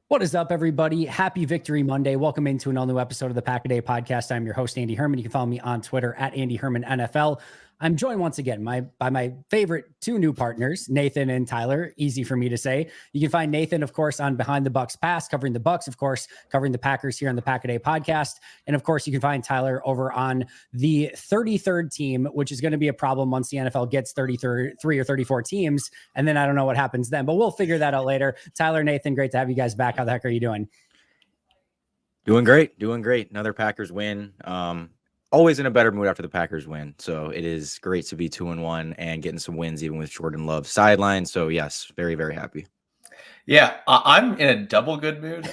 What is up, everybody? Happy Victory Monday. Welcome into an all-new episode of the Pack-A-Day Podcast. I'm your host, Andy Herman. You can follow me on Twitter at Andy Herman NFL. I'm joined once again by my favorite two new partners, Nathan and Tyler. Easy for me to say. You can find Nathan, of course, on Behind the Bucks Pass, covering the Bucks, of course, covering the Packers here on the Pack-A-Day Podcast. And, of course, you can find Tyler over on the 33rd team, which is going to be a problem once the NFL gets 33 or 34 teams. And then I don't know what happens then, but we'll figure that out later. Tyler, Nathan, great to have you guys back. How the heck are you doing? Doing great. Another Packers win. Always in a better mood after the Packers win. So it is great to be 2-1 and getting some wins, even with Jordan Love sideline. So yes, very, very happy. Yeah, I'm in a double good mood.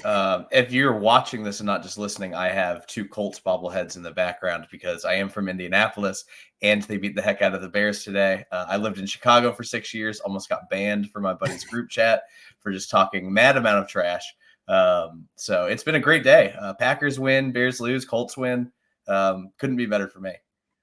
If you're watching this and not just listening, I have two Colts bobbleheads in the background because I am from Indianapolis and they beat the heck out of the Bears today. I lived in Chicago for 6 years, almost got banned from my buddy's group chat for just talking mad amount of trash. So it's been a great day. Packers win, Bears lose, Colts win. Couldn't be better for me.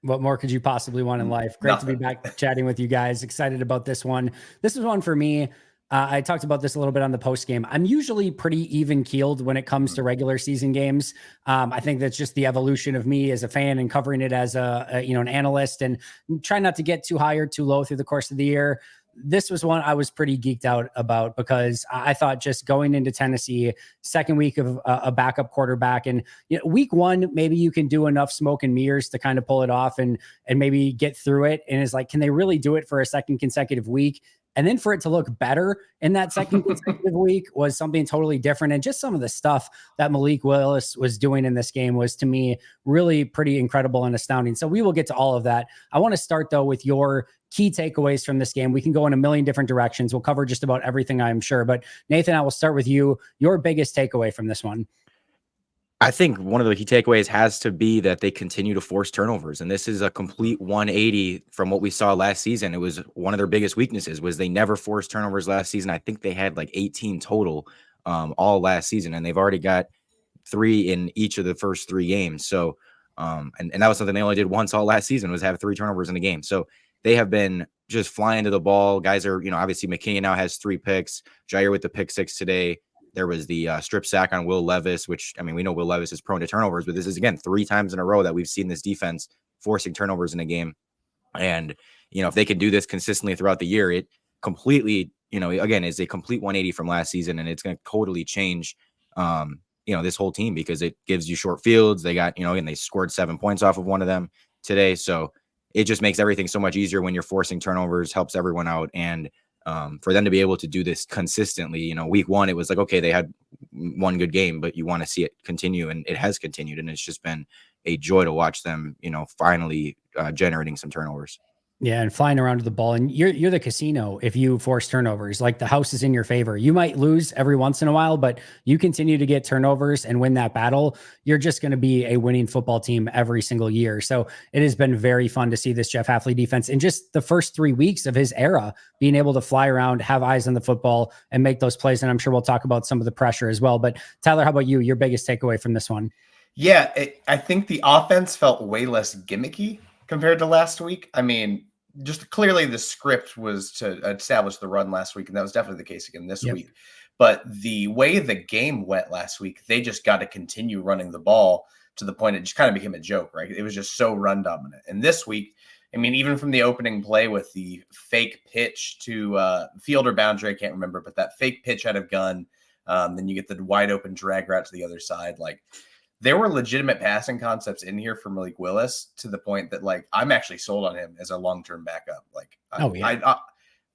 What more could you possibly want in life? Great to be back chatting with you guys. Excited about this one. This is one for me. I talked about this a little bit on the post game. I'm usually pretty even keeled when it comes to regular season games. I think that's just the evolution of me as a fan and covering it as an analyst, and try not to get too high or too low through the course of the year. This was one I was pretty geeked out about because I thought just going into Tennessee, second week of a backup quarterback, and week one, maybe you can do enough smoke and mirrors to kind of pull it off and maybe get through it. And it's like, can they really do it for a second consecutive week? And then for it to look better in that second consecutive week was something totally different. And just some of the stuff that Malik Willis was doing in this game was, to me, really pretty incredible and astounding. So we will get to all of that. I want to start, though, with your key takeaways from this game. We can go in a million different directions. We'll cover just about everything, I'm sure. But Nathan, I will start with you. Your biggest takeaway from this one. I think one of the key takeaways has to be that they continue to force turnovers. And this is a complete 180 from what we saw last season. It was one of their biggest weaknesses was they never forced turnovers last season. I think they had like 18 total all last season, and they've already got 3 in each of the first 3 games. So, and that was something they only did once all last season, was have 3 turnovers in a game. So they have been just flying to the ball. Guys are, obviously McKinney now has 3 picks. Jair with the pick 6 today. There was the strip sack on Will Levis, which, we know Will Levis is prone to turnovers, but this is, again, 3 times in a row that we've seen this defense forcing turnovers in a game. And, if they can do this consistently throughout the year, it completely, again, is a complete 180 from last season. And it's going to totally change, this whole team, because it gives you short fields. They got, and they scored 7 points off of one of them today. So it just makes everything so much easier when you're forcing turnovers, helps everyone out. And for them to be able to do this consistently, week one, it was like, okay, they had one good game, but you want to see it continue, and it has continued. And it's just been a joy to watch them, finally generating some turnovers. Yeah, and flying around to the ball. And you're the casino if you force turnovers. Like, the house is in your favor. You might lose every once in a while, but you continue to get turnovers and win that battle, you're just going to be a winning football team every single year. So it has been very fun to see this Jeff Hafley defense in just the first 3 weeks of his era, being able to fly around, have eyes on the football, and make those plays. And I'm sure we'll talk about some of the pressure as well. But Tyler, how about you? Your biggest takeaway from this one? Yeah, I think the offense felt way less gimmicky compared to last week. Just clearly the script was to establish the run last week, and that was definitely the case again this week. But the way the game went last week, they just got to continue running the ball to the point it just kind of became a joke, right? It was just so run dominant. And this week, even from the opening play with the fake pitch to field or boundary, I can't remember, but that fake pitch out of gun, then you get the wide open drag route to the other side. Like, there were legitimate passing concepts in here for Malik Willis, to the point that, like, I'm actually sold on him as a long-term backup. Like,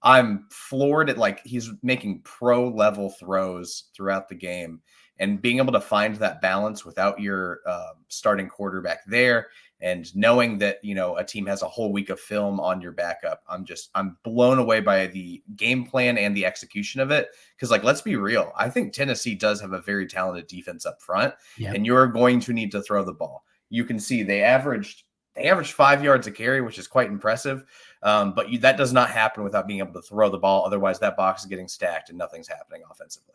I'm floored at, like, he's making pro level throws throughout the game, and being able to find that balance without your starting quarterback there, and knowing that, a team has a whole week of film on your backup. I'm blown away by the game plan and the execution of it. Cause, like, let's be real. I think Tennessee does have a very talented defense up front, and you're going to need to throw the ball. You can see they averaged 5 yards a carry, which is quite impressive. But that does not happen without being able to throw the ball. Otherwise, that box is getting stacked and nothing's happening offensively.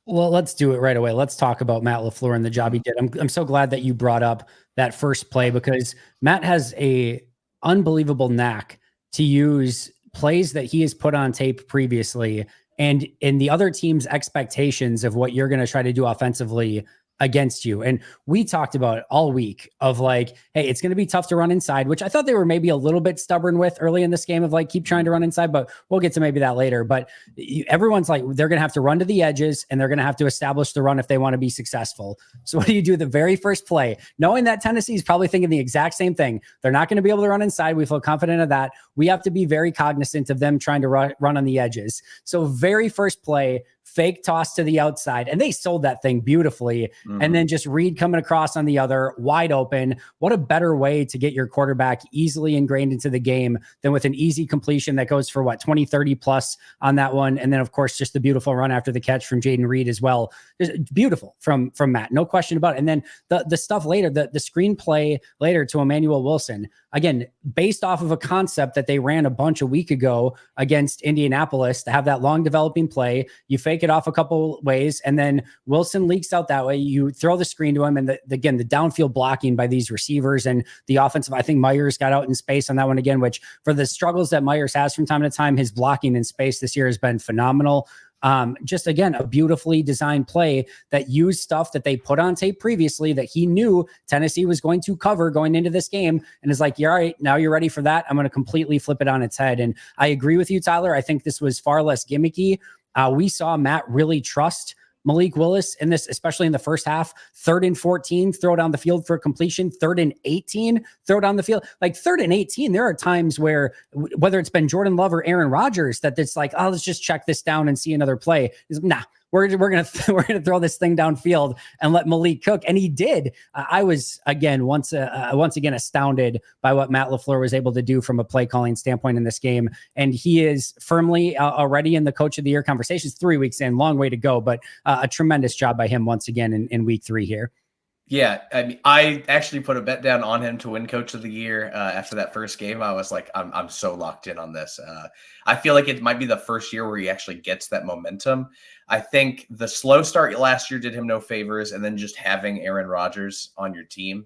Well, let's do it right away. Let's talk about Matt LaFleur and the job he did. I'm so glad that you brought up that first play, because Matt has a unbelievable knack to use plays that he has put on tape previously and in the other team's expectations of what you're going to try to do offensively against you. And we talked about it all week of like, hey, it's going to be tough to run inside, which I thought they were maybe a little bit stubborn with early in this game of like, keep trying to run inside, but we'll get to maybe that later. But everyone's like, they're going to have to run to the edges and they're going to have to establish the run if they want to be successful. So what do you do the very first play? Knowing that Tennessee is probably thinking the exact same thing. They're not going to be able to run inside. We feel confident of that. We have to be very cognizant of them trying to run on the edges. So very first play, fake toss to the outside, and they sold that thing beautifully. And then just Reed coming across on the other, wide open. What a better way to get your quarterback easily ingrained into the game than with an easy completion that goes for 20, 30 plus on that one. And then of course, just the beautiful run after the catch from Jaden Reed as well. Just beautiful from Matt, no question about it. And then the stuff later, the screenplay later to Emanuel Wilson, again, based off of a concept that they ran a bunch a week ago against Indianapolis to have that long developing play. You fake it off a couple ways, and then Wilson leaks out that way. You throw the screen to him, and again, the downfield blocking by these receivers and the offensive. I think Myers got out in space on that one again, which for the struggles that Myers has from time to time, his blocking in space this year has been phenomenal. Just again, a beautifully designed play that used stuff that they put on tape previously that he knew Tennessee was going to cover going into this game, and is like, yeah, all right, now you're ready for that. I'm going to completely flip it on its head. And I agree with you, Tyler. I think this was far less gimmicky. We saw Matt really trust Malik Willis in this, especially in the first half. 3rd and 14, throw down the field for a completion. 3rd and 18, throw down the field. Like 3rd and 18, there are times where, whether it's been Jordan Love or Aaron Rodgers, that it's like, oh, let's just check this down and see another play. Nah, we're gonna throw this thing downfield and let Malik cook, and he did. I was once again astounded by what Matt LaFleur was able to do from a play calling standpoint in this game, and he is firmly already in the Coach of the Year conversations. 3 weeks in, long way to go, but a tremendous job by him once again in week 3 here. Yeah, I mean, I actually put a bet down on him to win Coach of the Year after that first game. I was like, I'm so locked in on this. I feel like it might be the first year where he actually gets that momentum. I think the slow start last year did him no favors, and then just having Aaron Rodgers on your team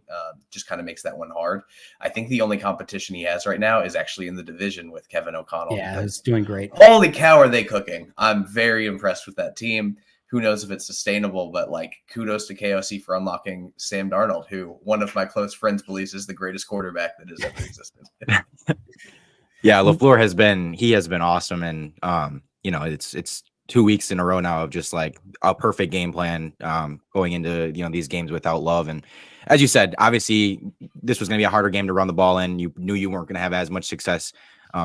just kind of makes that one hard. I think the only competition he has right now is actually in the division with Kevin O'Connell. Yeah, he's doing great. Holy cow, are they cooking? I'm very impressed with that team. Who knows if it's sustainable, but like kudos to KOC for unlocking Sam Darnold, who one of my close friends believes is the greatest quarterback that has ever existed. Yeah, LaFleur has been awesome. And, it's 2 weeks in a row now of just like a perfect game plan going into, these games without Love. And as you said, obviously this was going to be a harder game to run the ball in. You knew you weren't going to have as much success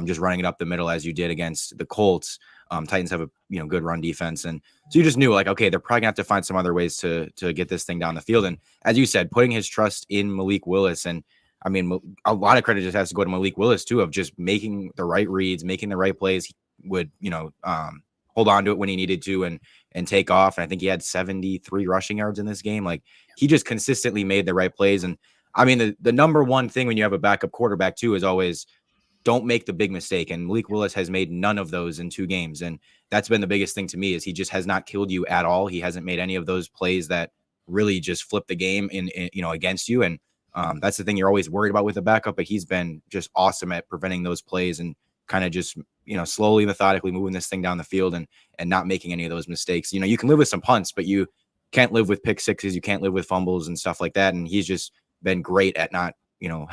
just running it up the middle as you did against the Colts. Titans have a good run defense, and so you just knew like, okay, they're probably gonna have to find some other ways to get this thing down the field. And as you said, putting his trust in Malik Willis, and I mean, a lot of credit just has to go to Malik Willis too, of just making the right reads, making the right plays. He would hold on to it when he needed to and take off. And I think he had 73 rushing yards in this game. Like, he just consistently made the right plays. And I mean, the number one thing when you have a backup quarterback too is always don't make the big mistake. And Malik Willis has made none of those in 2 games. And that's been the biggest thing to me, is he just has not killed you at all. He hasn't made any of those plays that really just flip the game in against you. And that's the thing you're always worried about with a backup, but he's been just awesome at preventing those plays and kind of just, slowly, methodically moving this thing down the field and not making any of those mistakes. You can live with some punts, but you can't live with pick sixes. You can't live with fumbles and stuff like that. And he's just been great at not,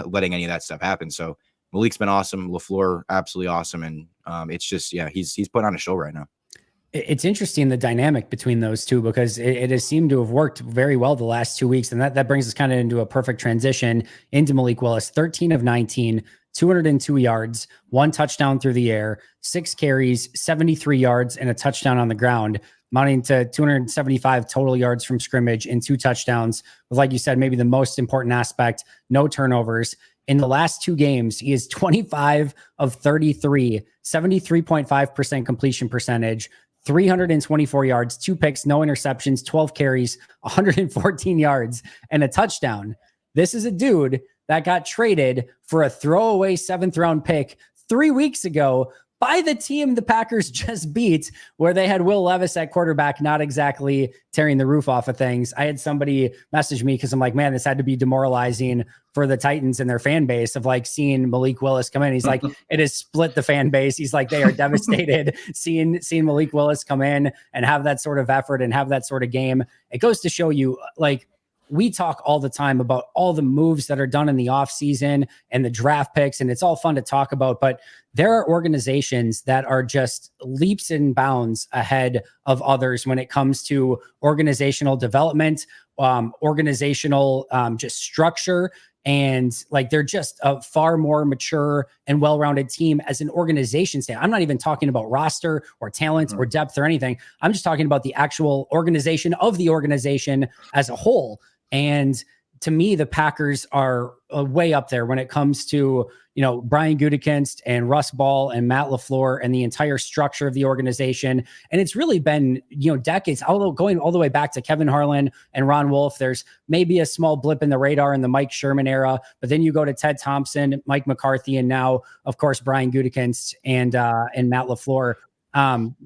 letting any of that stuff happen. So Malik's been awesome. LaFleur, absolutely awesome. And it's just, he's put on a show right now. It's interesting, the dynamic between those two, because it has seemed to have worked very well the last 2 weeks. And that brings us kind of into a perfect transition into Malik Willis. 13 of 19, 202 yards, 1 touchdown through the air, 6 carries, 73 yards, and a touchdown on the ground, amounting to 275 total yards from scrimmage and 2 touchdowns. With, like you said, maybe the most important aspect, no turnovers. In the last 2 games, he is 25 of 33, 73.5% completion percentage, 324 yards, 2 picks, no interceptions, 12 carries, 114 yards, and a touchdown. This is a dude that got traded for a throwaway 7th round pick 3 weeks ago by the team the Packers just beat, where they had Will Levis at quarterback, not exactly tearing the roof off of things. I had somebody message me because I'm like, man, this had to be demoralizing for the Titans and their fan base of like seeing Malik Willis come in. He's like, it has split the fan base. He's like, they are devastated seeing Malik Willis come in and have that sort of effort and have that sort of game. It goes to show you, like, we talk all the time about all the moves that are done in the offseason and the draft picks, and it's all fun to talk about, but there are organizations that are just leaps and bounds ahead of others when it comes to organizational development, organizational just structure. And like, they're just a far more mature and well-rounded team as an organization stand. I'm not even talking about roster or talent or depth or anything. I'm just talking about the actual organization of the organization as a whole. And to me, the Packers are way up there when it comes to, Brian Gutekunst and Russ Ball and Matt LaFleur and the entire structure of the organization. And it's really been, decades, although going all the way back to Kevin Harlan and Ron Wolf. There's maybe a small blip in the radar in the Mike Sherman era, but then you go to Ted Thompson, Mike McCarthy, and now, of course, Brian Gutekunst and Matt LaFleur.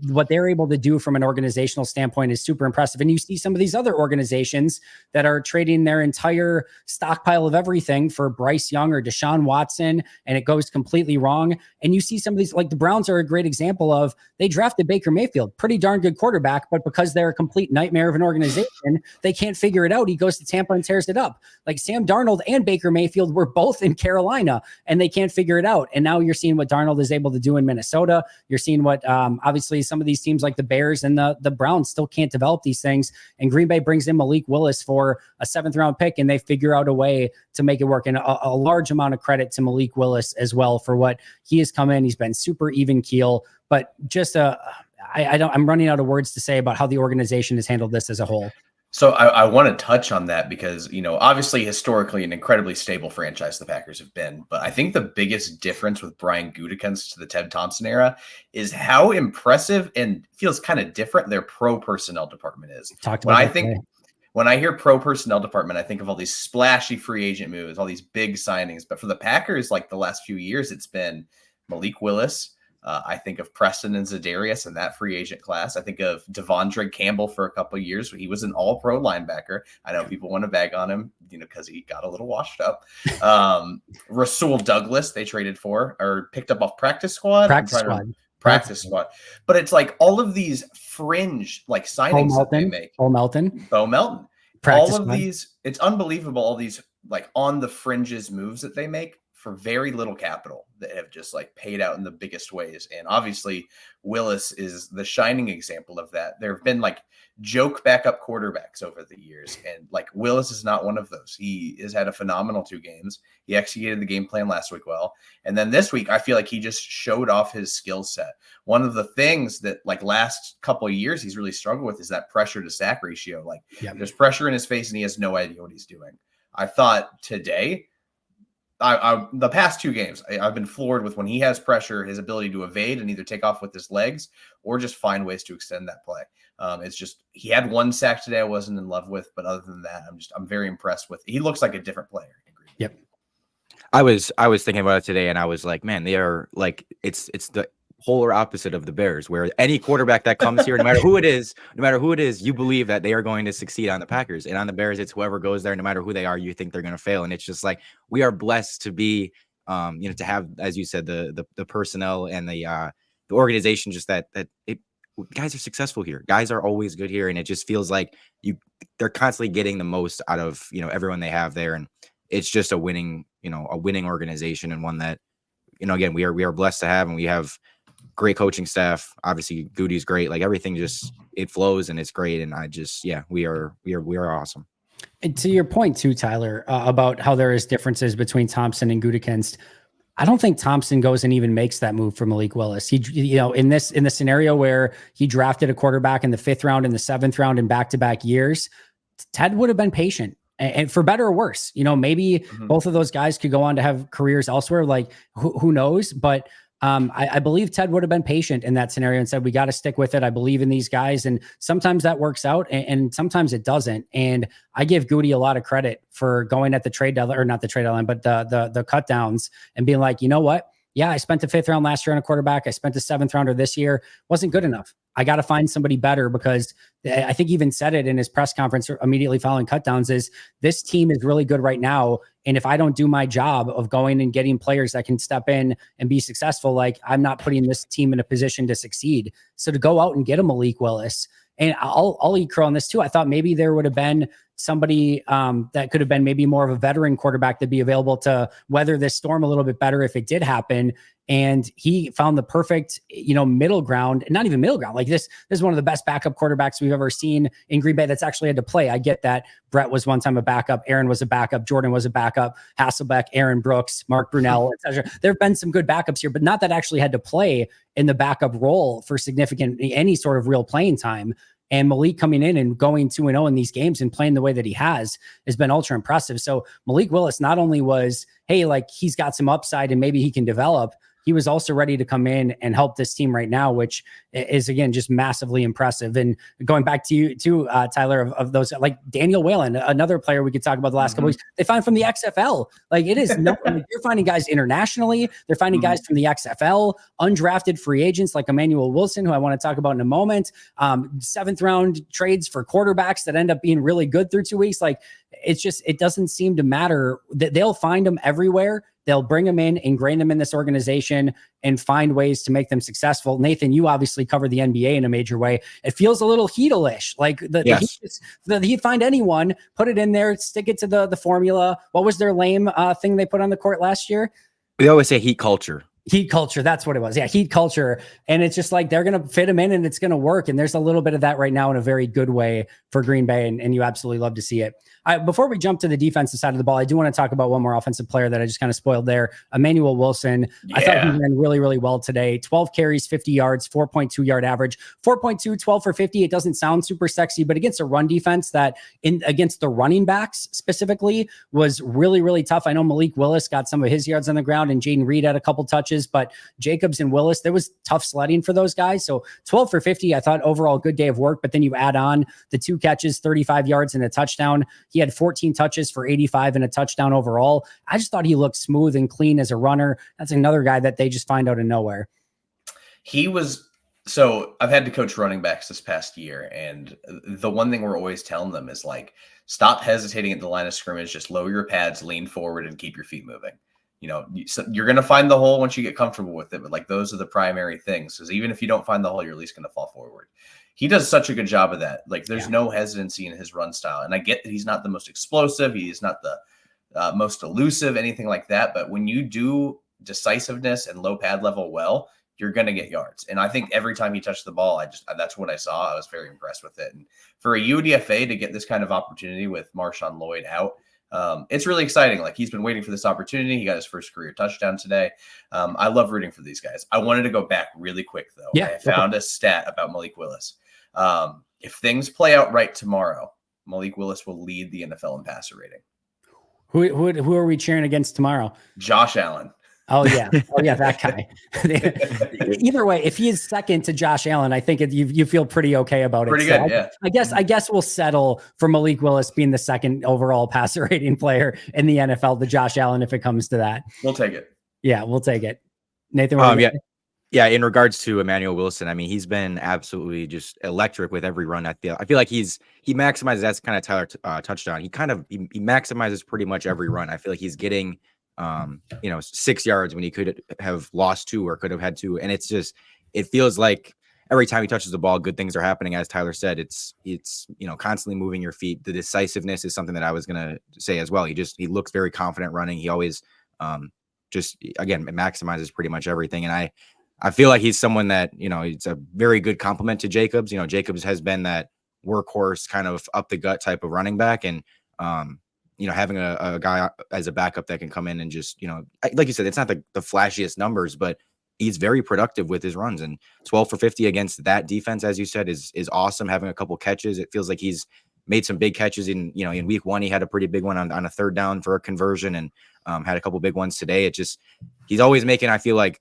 What they're able to do from an organizational standpoint is super impressive. And you see some of these other organizations that are trading their entire stockpile of everything for Bryce Young or Deshaun Watson, and it goes completely wrong. And you see some of these, like the Browns are a great example of, they drafted Baker Mayfield, pretty darn good quarterback, but because they're a complete nightmare of an organization, they can't figure it out. He goes to Tampa and tears it up. Like Sam Darnold and Baker Mayfield were both in Carolina and they can't figure it out. And now you're seeing what Darnold is able to do in Minnesota. You're seeing what, obviously some of these teams like the Bears and the Browns still can't develop these things. And Green Bay brings in Malik Willis for a 7th round pick and they figure out a way to make it work. And a large amount of credit to Malik Willis as well for what he has come in. He's been super even keel, but just I'm running out of words to say about how the organization has handled this as a whole. So I want to touch on that because, obviously historically an incredibly stable franchise the Packers have been. But I think the biggest difference with Brian Gutekunst to the Ted Thompson era is how impressive and feels kind of different their pro personnel department is. When I hear pro personnel department, I think of all these splashy free agent moves, all these big signings. But for the Packers, like the last few years, it's been Malik Willis. I think of Preston and Zadarius in that free agent class. I think of Devondre Campbell for a couple of years. He was an all-pro linebacker. I know people want to bag on him, because he got a little washed up. Rasul Douglas, they traded for or picked up off practice squad. Practice squad. But it's like all of these fringe like signings that they make. Bo Melton. All of these, it's unbelievable. All these like on the fringes moves that they make for very little capital that have just like paid out in the biggest ways. And obviously Willis is the shining example of that. There have been like joke backup quarterbacks over the years. And like Willis is not one of those. He has had a phenomenal 2 games. He executed the game plan last week well. And then this week, I feel like he just showed off his skill set. One of the things that like last couple of years, he's really struggled with is that pressure to sack ratio. Like there's pressure in his face and he has no idea what he's doing. I thought today, the past 2 games, I've been floored with when he has pressure, his ability to evade and either take off with his legs or just find ways to extend that play. It's just, he had 1 sack today I wasn't in love with, but other than that, I'm very impressed with. He looks like a different player. Yep. I was thinking about it today and I was like, man, they are like, it's the polar opposite of the Bears, where any quarterback that comes here, no matter who it is, you believe that they are going to succeed on the Packers. And on the Bears, it's whoever goes there, no matter who they are, you think they're going to fail. And it's just like, we are blessed to be, to have, as you said, the personnel and the organization, just that guys are successful here. Guys are always good here. And it just feels like they're constantly getting the most out of, everyone they have there. And it's just a winning organization, and one that, again, we are blessed to have, and we have great coaching staff. Obviously Goody's great. Like everything just, it flows and it's great. And we are awesome. And to your point too, Tyler, about how there is differences between Thompson and Gutekunst. I don't think Thompson goes and even makes that move for Malik Willis. He, in the scenario where he drafted a quarterback in the 5th round and the 7th round in back-to-back years, Ted would have been patient. And for better or worse, maybe both of those guys could go on to have careers elsewhere. Like who knows? But I believe Ted would have been patient in that scenario and said, we got to stick with it. I believe in these guys. And sometimes that works out and sometimes it doesn't. And I give Goody a lot of credit for going at the trade deadline, or not the trade deadline, but the cut downs and being like, you know what? yeah, I spent a 5th round last year on a quarterback. I spent a 7th rounder this year. Wasn't good enough. I got to find somebody better, because I think he even said it in his press conference immediately following cutdowns, is this team is really good right now. And if I don't do my job of going and getting players that can step in and be successful, like, I'm not putting this team in a position to succeed. So to go out and get a Malik Willis, and I'll eat crow on this too. I thought maybe there would have been somebody that could have been maybe more of a veteran quarterback to be available to weather this storm a little bit better if it did happen. And he found the perfect, middle ground, not even middle ground. Like this is one of the best backup quarterbacks we've ever seen in Green Bay that's actually had to play. I get that Brett was one time a backup. Aaron was a backup. Jordan was a backup. Hasselbeck, Aaron Brooks, Mark Brunell, etc. There have been some good backups here, but not that actually had to play in the backup role for any sort of real playing time. And Malik coming in and going 2-0 in these games and playing the way that he has been ultra impressive. So Malik Willis not only was, hey, like, he's got some upside and maybe he can develop, he was also ready to come in and help this team right now, which is, again, just massively impressive. And going back to you too, Tyler, of those, like Daniel Whalen, another player we could talk about the last couple weeks, they find from the XFL. Like, it is like, you're finding guys internationally. They're finding guys from the XFL, undrafted free agents like Emanuel Wilson, who I want to talk about in a moment. 7th round trades for quarterbacks that end up being really good through 2 weeks. Like, it doesn't seem to matter. They'll find them everywhere. They'll bring them in, ingrain them in this organization, and find ways to make them successful. Nathan, you obviously cover the NBA in a major way. It feels a little Heedle-ish. Like the Heat find anyone, put it in there, stick it to the formula. What was their lame thing they put on the court last year? We always say heat culture. Heat culture. That's what it was. Yeah. Heat culture. And it's just like, they're going to fit them in and it's going to work. And there's a little bit of that right now in a very good way for Green Bay. And you absolutely love to see it. Before we jump to the defensive side of the ball, I do want to talk about one more offensive player that I just kind of spoiled there. Emanuel Wilson. Yeah. I thought he ran really, really well today. 12 carries, 50 yards, 4.2 yard average, 4.2, 12 for 50. It doesn't sound super sexy, but against a run defense that against the running backs specifically was really, really tough. I know Malik Willis got some of his yards on the ground and Jaden Reed had a couple touches, but Jacobs and Willis, there was tough sledding for those guys. So 12 for 50, I thought overall good day of work, but then you add on the 2 catches, 35 yards and a touchdown. He had 14 touches for 85 and a touchdown overall. I just thought he looked smooth and clean as a runner. That's another guy that they just find out of nowhere. So I've had to coach running backs this past year, and the one thing we're always telling them is, like, stop hesitating at the line of scrimmage, just lower your pads, lean forward, and keep your feet moving. You're going to find the hole once you get comfortable with it, but like, those are the primary things. Because even if you don't find the hole, you're at least going to fall forward. He does such a good job of that. Like, there's no hesitancy in his run style. And I get that he's not the most explosive. He's not the most elusive, anything like that. But when you do decisiveness and low pad level well, you're going to get yards. And I think every time he touched the ball, that's what I saw. I was very impressed with it. And for a UDFA to get this kind of opportunity with Marshawn Lloyd out, it's really exciting. Like, he's been waiting for this opportunity. He got his first career touchdown today. I love rooting for these guys. I wanted to go back really quick, though. Yeah, I found a stat about Malik Willis. If things play out right tomorrow, Malik Willis will lead the NFL in passer rating. Who are we cheering against tomorrow? Josh Allen. Oh yeah, that guy. Either way, if he is second to Josh Allen, I think you feel pretty okay about it. Pretty good, yeah. I guess we'll settle for Malik Willis being the second overall passer rating player in the NFL to Josh Allen if it comes to that. We'll take it. Yeah, we'll take it. Nathan. Yeah. In regards to Emanuel Wilson, I mean, he's been absolutely just electric with every run. I feel like he maximizes. That's kind of Tyler touched on. He maximizes pretty much every run. I feel like he's getting 6 yards when he could have lost 2 or could have had 2. And it feels like every time he touches the ball, good things are happening. As Tyler said, it's constantly moving your feet. The decisiveness is something that I was going to say as well. He looks very confident running. He always again, it maximizes pretty much everything. And I feel like he's someone that, it's a very good compliment to Jacobs. Jacobs has been that workhorse kind of up the gut type of running back. And, having a guy as a backup that can come in and just, like you said, it's not the flashiest numbers, but he's very productive with his runs. And 12 for 50 against that defense, as you said, is awesome. Having a couple catches, it feels like he's made some big catches in week 1. He had a pretty big one on a 3rd down for a conversion, and had a couple big ones today. He's always making, I feel like,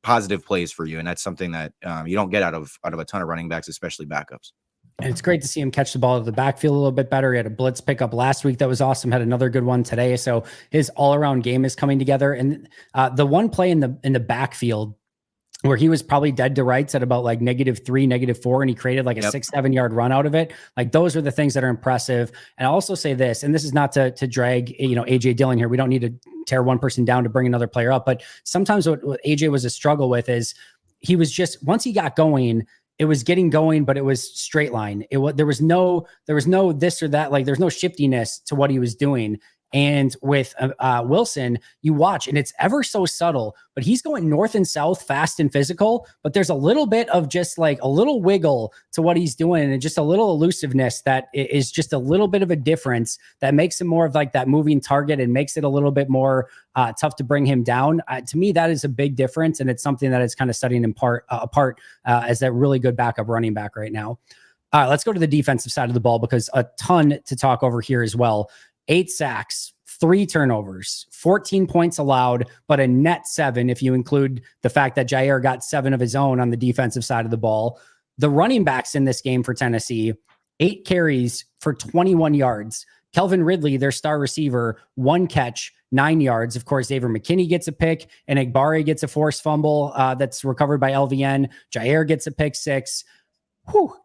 positive plays for you. And that's something that you don't get out of a ton of running backs, especially backups. And it's great to see him catch the ball out of the backfield a little bit better. He had a blitz pickup last week that was awesome. Had another good one today. So his all-around game is coming together. And the one play in the backfield where he was probably dead to rights at about like -3, -4, and he created like a 6-7 yard run out of it. Like those are the things that are impressive. And I'll also say this, and this is not to drag, AJ Dillon here. We don't need to tear one person down to bring another player up. But sometimes what AJ was a struggle with is he was just, once he got going, it was getting going, but it was straight line. There was no this or that. Like there's no shiftiness to what he was doing. And with Wilson, you watch, and it's ever so subtle, but he's going north and south, fast and physical. But there's a little bit of just like a little wiggle to what he's doing, and just a little elusiveness that is just a little bit of a difference that makes him more of like that moving target and makes it a little bit more tough to bring him down. To me, that is a big difference, and it's something that is kind of setting him apart as that really good backup running back right now. All right, let's go to the defensive side of the ball because a ton to talk over here as well. 8 sacks, 3 turnovers, 14 points allowed, but a net 7 if you include the fact that Jair got 7 of his own on the defensive side of the ball. The running backs in this game for Tennessee, 8 carries for 21 yards. Kelvin Ridley, their star receiver, 1 catch, 9 yards. Of course, David McKinney gets a pick, and Egbari gets a forced fumble that's recovered by LVN. Jair gets a pick 6.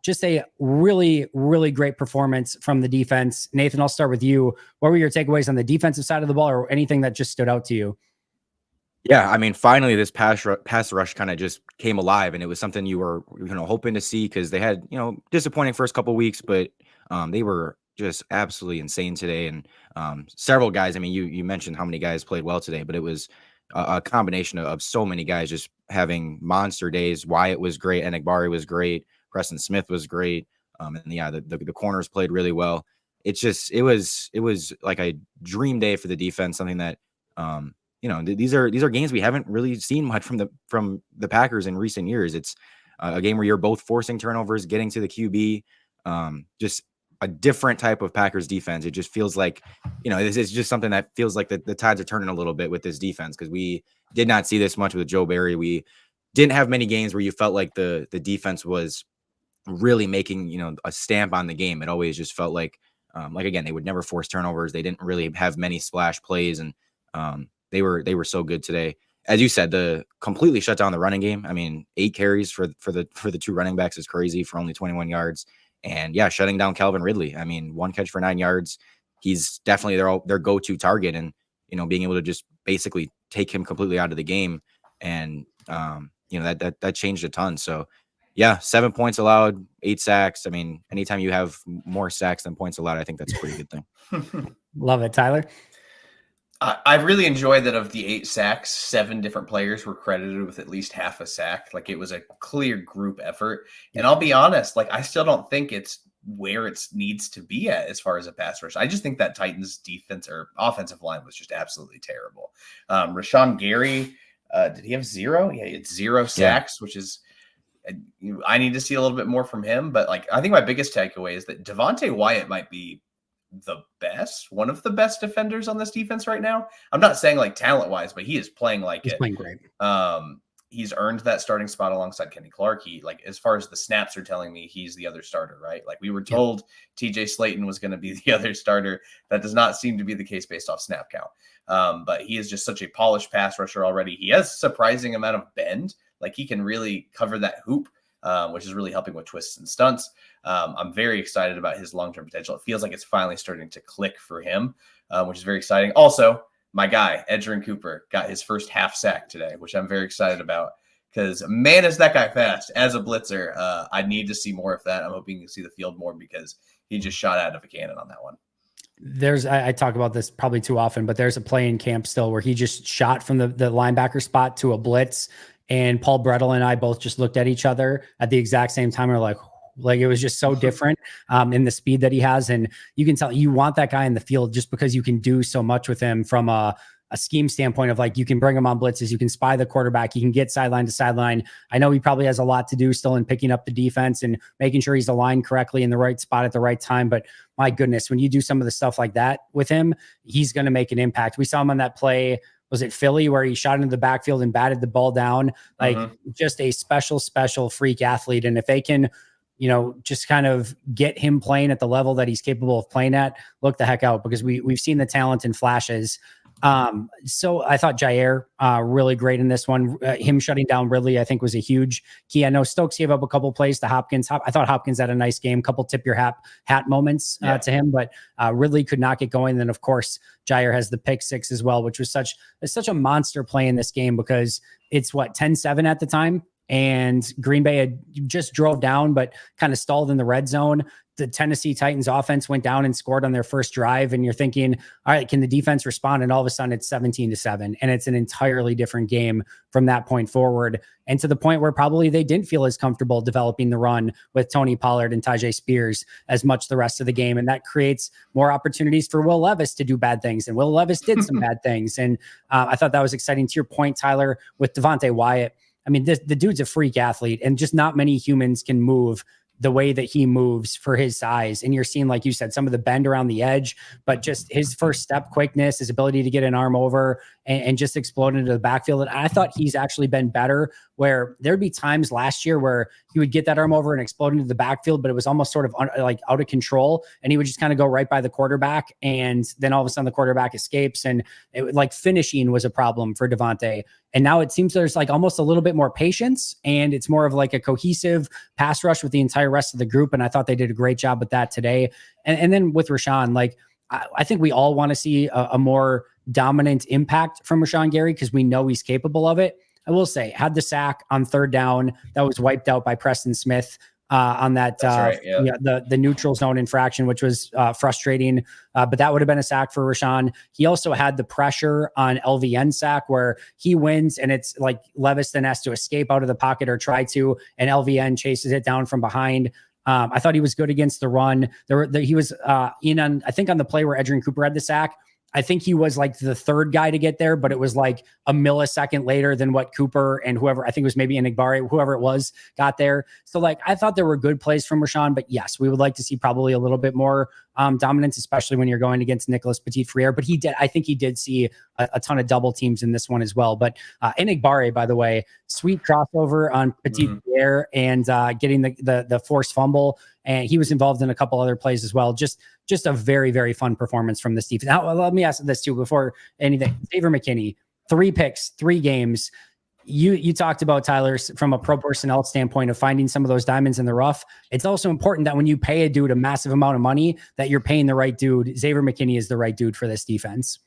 Just a really, really great performance from the defense. Nathan, I'll start with you. What were your takeaways on the defensive side of the ball, or anything that just stood out to you? Yeah, I mean, finally, this pass rush kind of just came alive, and it was something you were hoping to see because they had disappointing first couple weeks, but they were just absolutely insane today. And several guys. I mean, you mentioned how many guys played well today, but it was a combination of so many guys just having monster days. Wyatt was great, and Egbari was great. Preston Smith was great. And yeah, the corners played really well. It was like a dream day for the defense, something that, these are games we haven't really seen much from the Packers in recent years. It's a game where you're both forcing turnovers, getting to the QB, just a different type of Packers defense. It just feels like, this is just something that feels like the tides are turning a little bit with this defense, because we did not see this much with Joe Barry. We didn't have many games where you felt like the defense was really making, a stamp on the game. It always just felt like again, they would never force turnovers. They didn't really have many splash plays, and they were so good today. As you said, the completely shut down the running game. I mean, 8 carries for the 2 running backs is crazy for only 21 yards. And yeah, shutting down Calvin Ridley. I mean, 1 catch for 9 yards. He's definitely their go-to target, and being able to just basically take him completely out of the game, and that changed a ton. So yeah, 7 points allowed, 8 sacks. I mean, anytime you have more sacks than points allowed, I think that's a pretty good thing. Love it. Tyler? I really enjoyed that of the 8 sacks, 7 different players were credited with at least half a sack. Like, it was a clear group effort. And I'll be honest, like, I still don't think it's where it needs to be at as far as a pass rush. I just think that Titans defense or offensive line was just absolutely terrible. Rashawn Gary, did he have 0? Yeah, it's 0 sacks, which is, I need to see a little bit more from him. But like, I think my biggest takeaway is that Devontae Wyatt might be one of the best defenders on this defense right now. I'm not saying like talent wise, but he is playing like he's playing great. He's earned that starting spot alongside Kenny Clark. He, like, as far as the snaps are telling me, he's the other starter, right? Like, we were told TJ Slayton was going to be the other starter. That does not seem to be the case based off snap count. But he is just such a polished pass rusher already. He has a surprising amount of bend. Like, he can really cover that hoop, which is really helping with twists and stunts. I'm very excited about his long-term potential. It feels like it's finally starting to click for him, which is very exciting. Also, my guy, Edgerrin Cooper, got his first half sack today, which I'm very excited about because, man, is that guy fast. As a blitzer, I need to see more of that. I'm hoping to see the field more because he just shot out of a cannon on that one. I talk about this probably too often, but there's a play in camp still where he just shot from the linebacker spot to a blitz, and Paul Brettel and I both just looked at each other at the exact same time. We're like it was just so different in the speed that he has. And you can tell you want that guy in the field just because you can do so much with him from a scheme standpoint of, like, you can bring him on blitzes, you can spy the quarterback, you can get sideline to sideline. I know he probably has a lot to do still in picking up the defense and making sure he's aligned correctly in the right spot at the right time. But my goodness, when you do some of the stuff like that with him, he's going to make an impact. We saw him on that play. Was it Philly where he shot into the backfield and batted the ball down? Like, just a special freak athlete. And if they can, just kind of get him playing at the level that he's capable of playing at, look the heck out, because we've seen the talent in flashes. So I thought Jair really great in this one. Him shutting down Ridley, I think, was a huge key. I know Stokes gave up a couple plays to Hopkins. I thought Hopkins had a nice game, couple tip your hat moments to him, but Ridley could not get going. Then of course Jair has the pick six as well, which was such a monster play in this game, because it's 10-7 at the time. And Green Bay had just drove down, but kind of stalled in the red zone. The Tennessee Titans offense went down and scored on their first drive. And you're thinking, all right, can the defense respond? And all of a sudden it's 17-7. And it's an entirely different game from that point forward. And to the point where probably they didn't feel as comfortable developing the run with Tony Pollard and Tajay Spears as much the rest of the game. And that creates more opportunities for Will Levis to do bad things. And Will Levis did some bad things. And I thought that was exciting. To your point, Tyler, with Devontae Wyatt, I mean, the dude's a freak athlete, and just not many humans can move the way that he moves for his size. And you're seeing, like you said, some of the bend around the edge, but just his first step quickness, his ability to get an arm over and just explode into the backfield. And I thought he's actually been better, where there'd be times last year where he would get that arm over and explode into the backfield, but it was almost sort of like out of control. And he would just kind of go right by the quarterback. And then all of a sudden the quarterback escapes, and finishing was a problem for Devontae. And now it seems there's almost a little bit more patience, and it's more of a cohesive pass rush with the entire rest of the group. And I thought they did a great job with that today. And then with Rashawn, I think we all want to see a more dominant impact from Rashawn Gary, because we know he's capable of it. I will say, had the sack on third down that was wiped out by Preston Smith on that the neutral zone infraction, which was frustrating. But that would have been a sack for Rashawn. He also had the pressure on LVN sack where he wins, and it's Levis then has to escape out of the pocket or try to, and LVN chases it down from behind. I thought he was good against the run. He was in on, I think, on the play where Edgerrin Cooper had the sack. I think he was the third guy to get there, but it was a millisecond later than what Cooper and whoever, I think it was maybe Enigbare, whoever it was, got there. So I thought there were good plays from Rashawn, but yes, we would like to see probably a little bit more dominance, especially when you're going against Nicholas Petit-Frere. But I think he did see a ton of double teams in this one as well. But Enigbare, by the way, sweet crossover on Petit-Frere and getting the forced fumble. And he was involved in a couple other plays as well. Just a very, very fun performance from this defense. Now, let me ask this too before anything. Xavier McKinney, 3 picks, 3 games. You talked about, Tyler, from a pro personnel standpoint of finding some of those diamonds in the rough. It's also important that when you pay a dude a massive amount of money, that you're paying the right dude. Xavier McKinney is the right dude for this defense.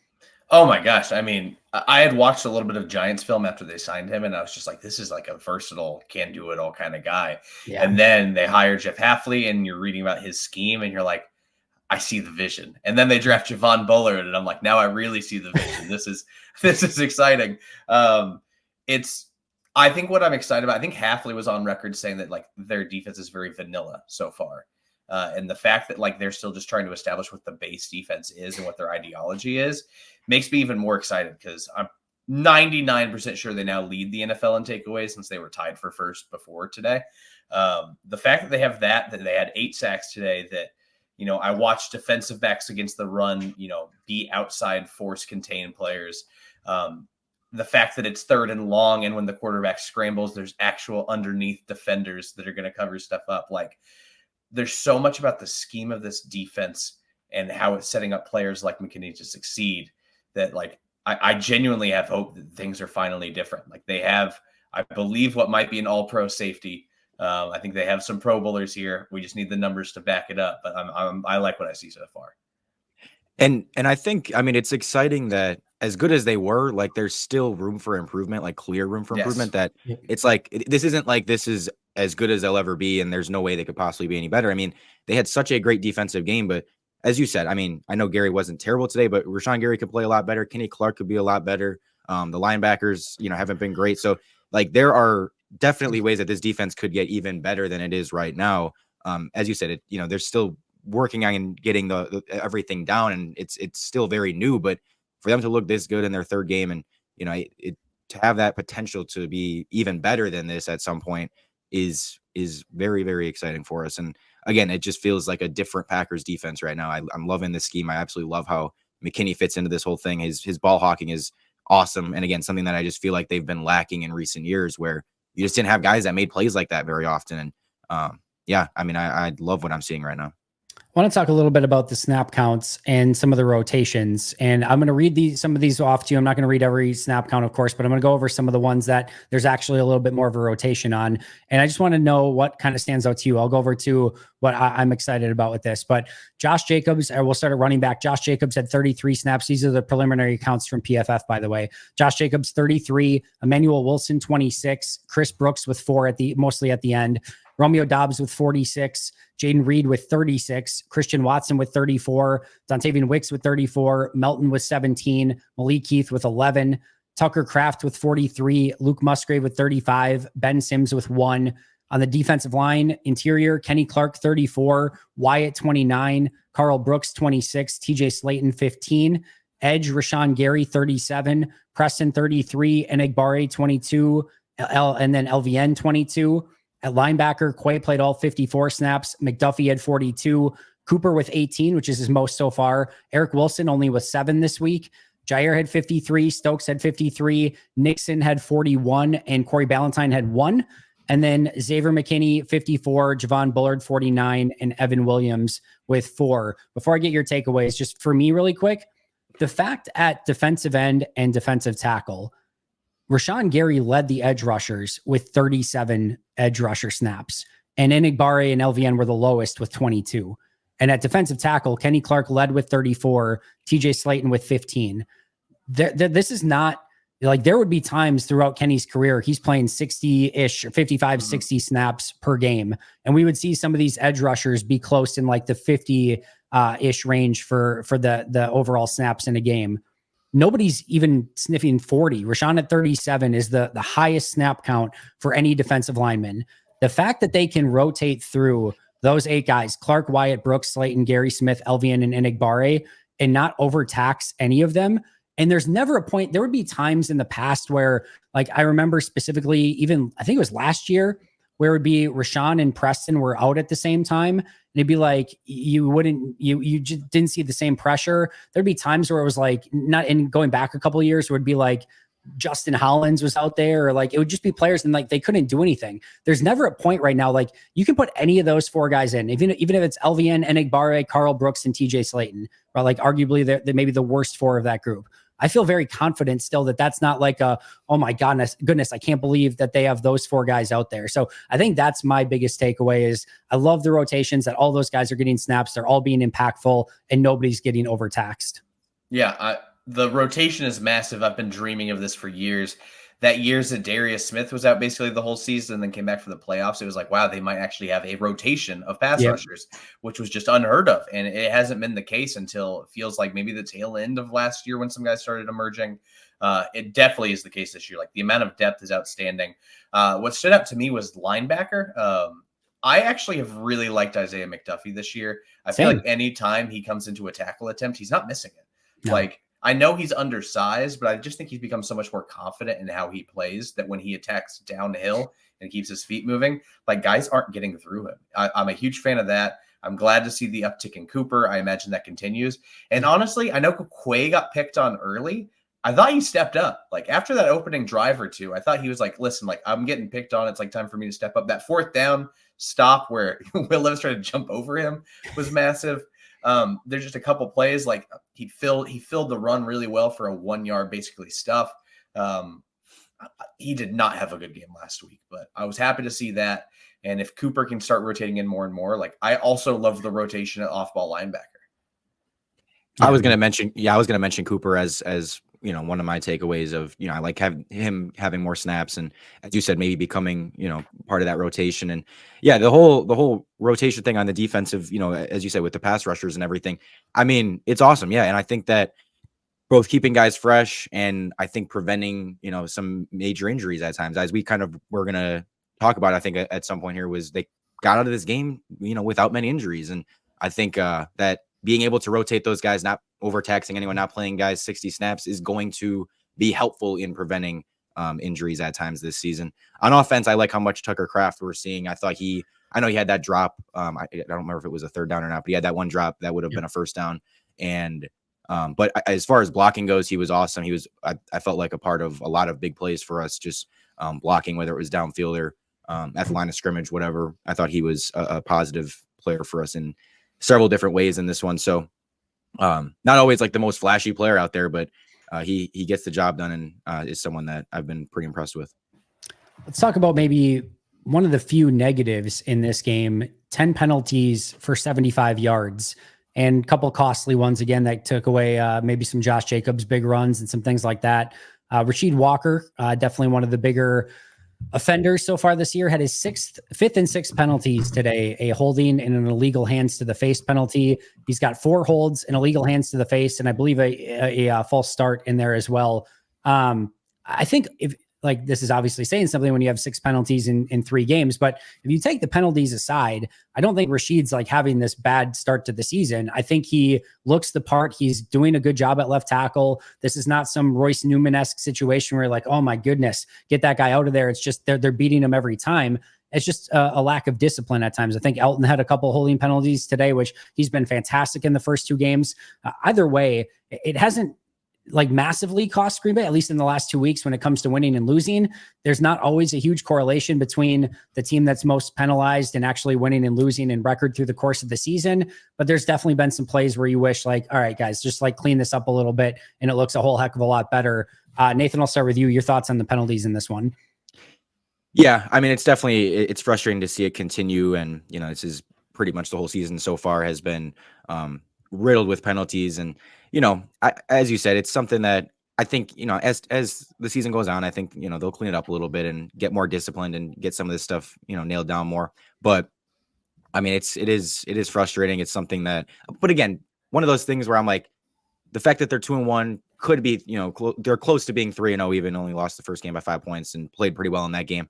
Oh my gosh. I mean, I had watched a little bit of Giants film after they signed him, and I was just like, this is a versatile, can do it all kind of guy. Yeah. And then they hired Jeff Hafley, and you're reading about his scheme, and you're like, I see the vision. And then they draft Javon Bullard, and I'm like, now I really see the vision. This is exciting. I think what I'm excited about, I think Hafley was on record saying that their defense is very vanilla so far. And the fact that they're still just trying to establish what the base defense is and what their ideology is makes me even more excited, because I'm 99% sure they now lead the NFL in takeaways since they were tied for first before today. The fact that they have that they had 8 sacks today, that, I watched defensive backs against the run, be outside, force contain players. The fact that it's 3rd and long, and when the quarterback scrambles, there's actual underneath defenders that are going to cover stuff up. There's so much about the scheme of this defense and how it's setting up players like McKinney to succeed that I genuinely have hope that things are finally different. They have, I believe, what might be an all-pro safety. I think they have some Pro Bowlers here. We just need the numbers to back it up. But I like what I see so far. And I think, it's exciting that as good as they were, there's still room for improvement, clear room for improvement. That it's this isn't this is as good as they'll ever be, and there's no way they could possibly be any better. They had such a great defensive game, but as you said, I know Gary wasn't terrible today, but Rashawn Gary could play a lot better. Kenny Clark could be a lot better. The linebackers, haven't been great. So there are definitely ways that this defense could get even better than it is right now. As you said, they're still working on getting the everything down, and it's still very new, but for them to look this good in their 3rd game, and to have that potential to be even better than this at some point is very, very exciting for us. And again, it just feels like a different Packers defense right now. I'm loving this scheme. I absolutely love how McKinney fits into this whole thing. His ball hawking is awesome, and again, something that I just feel like they've been lacking in recent years, where you just didn't have guys that made plays like that very often. And yeah, I mean, I love what I'm seeing right now. I want to talk a little bit about the snap counts and some of the rotations. And I'm going to read some of these off to you. I'm not going to read every snap count, of course, but I'm going to go over some of the ones that there's actually a little bit more of a rotation on. And I just want to know what kind of stands out to you. I'll go over to what I'm excited about with this. But Josh Jacobs, we'll start at running back. Josh Jacobs had 33 snaps. These are the preliminary counts from PFF, by the way. Josh Jacobs, 33. Emanuel Wilson, 26. Chris Brooks with 4 mostly at the end. Romeo Dobbs with 46, Jaden Reed with 36, Christian Watson with 34, Dontavian Wicks with 34, Melton with 17, Malik Keith with 11, Tucker Kraft with 43, Luke Musgrave with 35, Ben Sims with 1. On the defensive line, interior, Kenny Clark, 34, Wyatt, 29, Carl Brooks, 26, TJ Slayton, 15, edge, Rashawn Gary, 37, Preston, 33, Enagbare, 22, and then LVN, 22. At linebacker, Quay played all 54 snaps. McDuffie had 42. Cooper with 18, which is his most so far. Eric Wilson only with 7 this week. Jair had 53. Stokes had 53. Nixon had 41. And Corey Ballantyne had 1. And then Xavier McKinney, 54. Javon Bullard, 49. And Evan Williams with 4. Before I get your takeaways, just for me really quick, the fact at defensive end and defensive tackle, Rashawn Gary led the edge rushers with 37 edge rusher snaps, and Enagbare and LVN were the lowest with 22. And at defensive tackle, Kenny Clark led with 34, TJ Slayton with 15. This is not like, there would be times throughout Kenny's career, he's playing 60-ish, 55, 60 snaps per game. And we would see some of these edge rushers be close in like the 50-ish range for the overall snaps in a game. Nobody's even sniffing 40. Rashawn at 37 is the highest snap count for any defensive lineman. The fact that they can rotate through those 8 guys, Clark, Wyatt, Brooks, Slayton, Gary Smith, LVN, and Enagbare, and not overtax any of them. And there's never a point. There would be times in the past where, like, I remember specifically, even I think it was last year, where it would be Rashawn and Preston were out at the same time. And it'd be like, you just didn't see the same pressure. There'd be times where it was like, not in going back a couple of years, where it'd be like Justin Hollins was out there, or like, it would just be players and like, they couldn't do anything. There's never a point right now. Like, you can put any of those 4 guys in, even if it's LVN, Enagbare, Carl Brooks, and TJ Slayton, right? Like, arguably they're maybe the worst 4 of that group. I feel very confident still that that's not like a, oh my goodness, I can't believe that they have those 4 guys out there. So I think that's my biggest takeaway is I love the rotations, that all those guys are getting snaps. They're all being impactful and nobody's getting overtaxed. Yeah, the rotation is massive. I've been dreaming of this for years. That year Zadarius Smith was out basically the whole season and then came back for the playoffs. It was like, wow, they might actually have a rotation of pass rushers, which was just unheard of. And it hasn't been the case until it feels like maybe the tail end of last year when some guys started emerging. It definitely is the case this year. Like, the amount of depth is outstanding. What stood out to me was linebacker. I actually have really liked Isaiah McDuffie this year. I feel like anytime he comes into a tackle attempt, he's not missing it. No. Like, I know he's undersized, but I just think he's become so much more confident in how he plays that when he attacks downhill and keeps his feet moving, like, guys aren't getting through him. I'm a huge fan of that. I'm glad to see the uptick in Cooper. I imagine that continues. And honestly, I know Quay got picked on early. I thought he stepped up. Like, after that opening drive or two, I thought he was like, listen, like, I'm getting picked on. It's like time for me to step up. That 4th down stop where Will Levis tried to jump over him was massive. There's just a couple plays, like he filled the run really well for a 1-yard basically stuff. He did not have a good game last week, but I was happy to see that. And if Cooper can start rotating in more and more, like, I also love the rotation at off-ball linebacker. I was going to mention Cooper as one of my takeaways of, I like him having more snaps, and as you said, maybe becoming, part of that rotation. And yeah, the whole rotation thing on the defensive, as you said, with the pass rushers and everything, I mean, it's awesome. Yeah. And I think that both keeping guys fresh and I think preventing, some major injuries at times, as we kind of were going to talk about, I think at some point here, was they got out of this game, without many injuries. And I think that being able to rotate those guys, not overtaxing anyone, not playing guys 60 snaps, is going to be helpful in preventing injuries at times this season. On offense, I like how much Tucker Kraft we're seeing. I know he had that drop. I don't remember if it was a 3rd down or not, but he had that one drop that would have been a 1st down. And but as far as blocking goes, he was awesome. He was, I felt like, a part of a lot of big plays for us, just blocking, whether it was downfield or at the line of scrimmage, whatever. I thought he was a positive player for us in several different ways in this one. So not always like the most flashy player out there, but he gets the job done and is someone that I've been pretty impressed with. Let's talk about maybe one of the few negatives in this game. 10 penalties for 75 yards and a couple costly ones again that took away maybe some Josh Jacobs big runs and some things like that. Rasheed Walker, definitely one of the bigger offenders so far this year, had his fifth and sixth penalties today, a holding and an illegal hands to the face penalty. He's got 4 holds and illegal hands to the face, and I believe a false start in there as well. I think if like this is obviously saying something when you have 6 penalties in 3 games, but if you take the penalties aside, I don't think Rasheed's like having this bad start to the season. I think he looks the part. He's doing a good job at left tackle. This is not some Royce Newman-esque situation where you're like, oh my goodness, get that guy out of there. It's just they're beating him every time. It's just a lack of discipline at times. I think Elton had a couple holding penalties today, which he's been fantastic in the first 2 games. Either way, it hasn't like massively cost Green Bay, at least in the last 2 weeks when it comes to winning and losing. There's not always a huge correlation between the team that's most penalized and actually winning and losing in record through the course of the season. But there's definitely been some plays where you wish like, all right, guys, just like clean this up a little bit and it looks a whole heck of a lot better. Nathan, I'll start with you. Your thoughts on the penalties in this one? Yeah, I mean, it's frustrating to see it continue. And, this is pretty much the whole season so far has been riddled with penalties. And, as you said, it's something that I think, as the season goes on, I think, they'll clean it up a little bit and get more disciplined and get some of this stuff, nailed down more. But I mean, it is frustrating. It's something that, but again, one of those things where I'm like, the fact that they're 2-1 could be, they're close to being 3-0, even only lost the first game by 5 points and played pretty well in that game,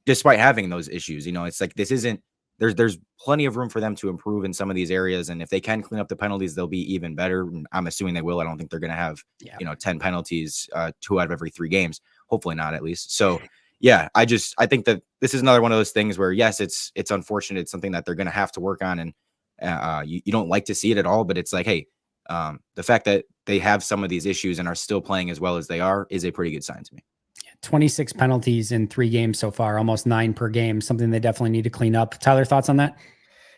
despite having those issues. It's like, this isn't, there's plenty of room for them to improve in some of these areas. And if they can clean up the penalties, they'll be even better. I'm assuming they will. I don't think they're going to have, 10 penalties, 2 out of every 3 games. Hopefully not, at least. So yeah, I think that this is another one of those things where, yes, it's unfortunate. It's something that they're going to have to work on. And you don't like to see it at all, but it's like, hey, the fact that they have some of these issues and are still playing as well as they are is a pretty good sign to me. 26 penalties in 3 games so far, almost 9 per game, something they definitely need to clean up. Tyler, thoughts on that?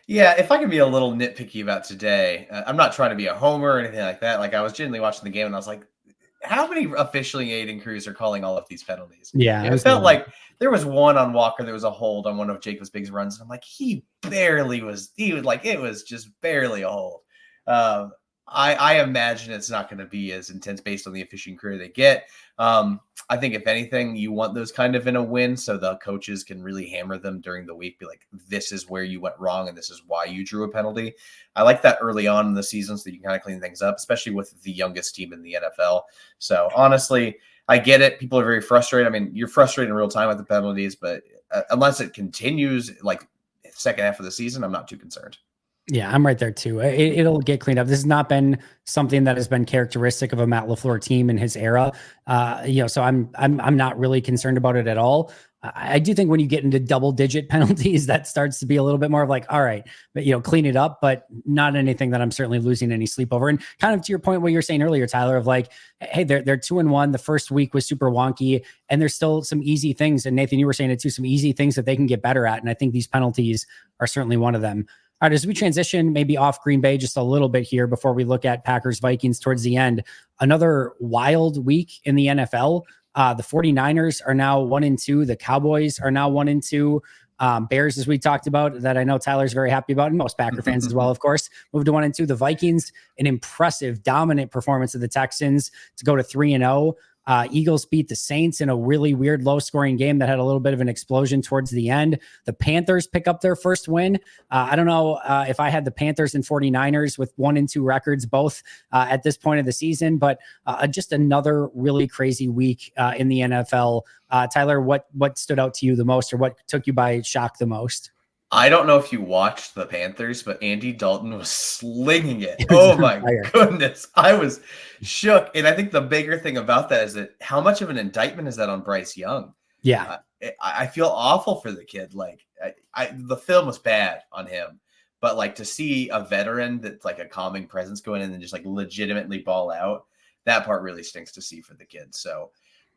Yeah, if I can be a little nitpicky about today, I'm not trying to be a homer or anything like that. Like, I was genuinely watching the game and I was like, how many officiating crews are calling all of these penalties? Yeah. It felt like there was one on Walker. There was a hold on one of Jacob's big runs. And I'm like, it was just barely a hold. I imagine it's not going to be as intense based on the officiating crew they get. I think if anything, you want those kind of in a win so the coaches can really hammer them during the week, be like, this is where you went wrong and this is why you drew a penalty. I like that early on in the season so that you can kind of clean things up, especially with the youngest team in the NFL. So honestly, I get it. People are very frustrated. I mean, you're frustrated in real time with the penalties, but unless it continues like second half of the season, I'm not too concerned. Yeah, I'm right there too. It'll get cleaned up. This has not been something that has been characteristic of a Matt LaFleur team in his era. So I'm not really concerned about it at all. I do think when you get into double-digit penalties, that starts to be a little bit more of like, all right, but clean it up, but not anything that I'm certainly losing any sleep over. And kind of to your point, what you were saying earlier, Tyler, of like, hey, they're 2-1. The first week was super wonky, and there's still some easy things. And Nathan, you were saying it too, some easy things that they can get better at. And I think these penalties are certainly one of them. All right, as we transition maybe off Green Bay just a little bit here before we look at Packers Vikings towards the end, another wild week in the NFL. The 49ers are now 1-2. The Cowboys are now 1-2. Bears, as we talked about, that I know Tyler's very happy about, and most Packer fans as well, of course, moved to 1-2. The Vikings, an impressive, dominant performance of the Texans to go to 3-0. Eagles beat the Saints in a really weird low-scoring game that had a little bit of an explosion towards the end. The Panthers pick up their first win. I don't know if I had the Panthers and 49ers with 1-2 records both at this point of the season, but just another really crazy week in the NFL. Tyler, what stood out to you the most, or what took you by shock the most? I don't know if you watched the Panthers, but Andy Dalton was slinging it. Oh my goodness. I was shook. And I think the bigger thing about that is that how much of an indictment is that on Bryce Young? Yeah. I feel awful for the kid. Like the film was bad on him, but like to see a veteran that's like a calming presence going in and just like legitimately ball out, that part really stinks to see for the kid. So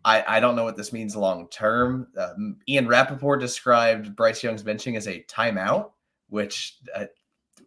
I don't know what this means long term. Ian Rappaport described Bryce Young's benching as a timeout, which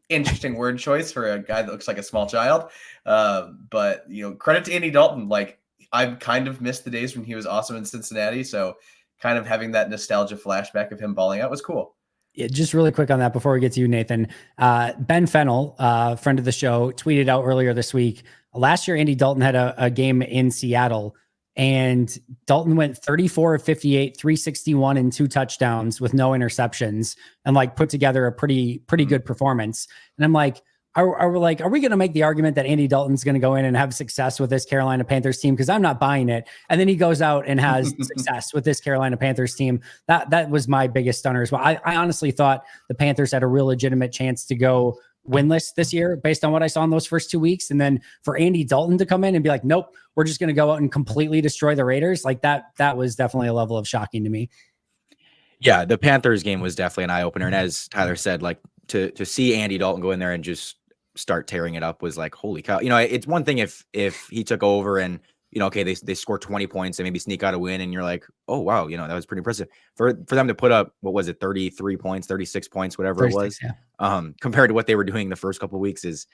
interesting word choice for a guy that looks like a small child. But credit to Andy Dalton. Like, I've kind of missed the days when he was awesome in Cincinnati. So kind of having that nostalgia flashback of him balling out was cool. Yeah, just really quick on that before we get to you, Nathan. Ben Fennell, friend of the show, tweeted out earlier this week. Last year, Andy Dalton had a game in Seattle, and Dalton went 34 of 58, 361 and 2 touchdowns with no interceptions, and like put together a pretty good performance. And I'm like, are we going to make the argument that Andy Dalton's going to go in and have success with this Carolina Panthers team? Because I'm not buying it. And then he goes out and has success with this Carolina Panthers team. That was my biggest stunner as well. I honestly thought the Panthers had a real legitimate chance to go winless this year based on what I saw in those first 2 weeks. And then for Andy Dalton to come in and be like, nope, we're just going to go out and completely destroy the Raiders. Like that was definitely a level of shocking to me. Yeah, the Panthers game was definitely an eye opener. And as Tyler said, like to see Andy Dalton go in there and just start tearing it up was like, holy cow. It's one thing if he took over and, okay, they score 20 points and maybe sneak out a win and you're like, oh, wow, that was pretty impressive. For them to put up, what was it, 33 points, 36 points, whatever it was, compared to what they were doing the first couple of weeks is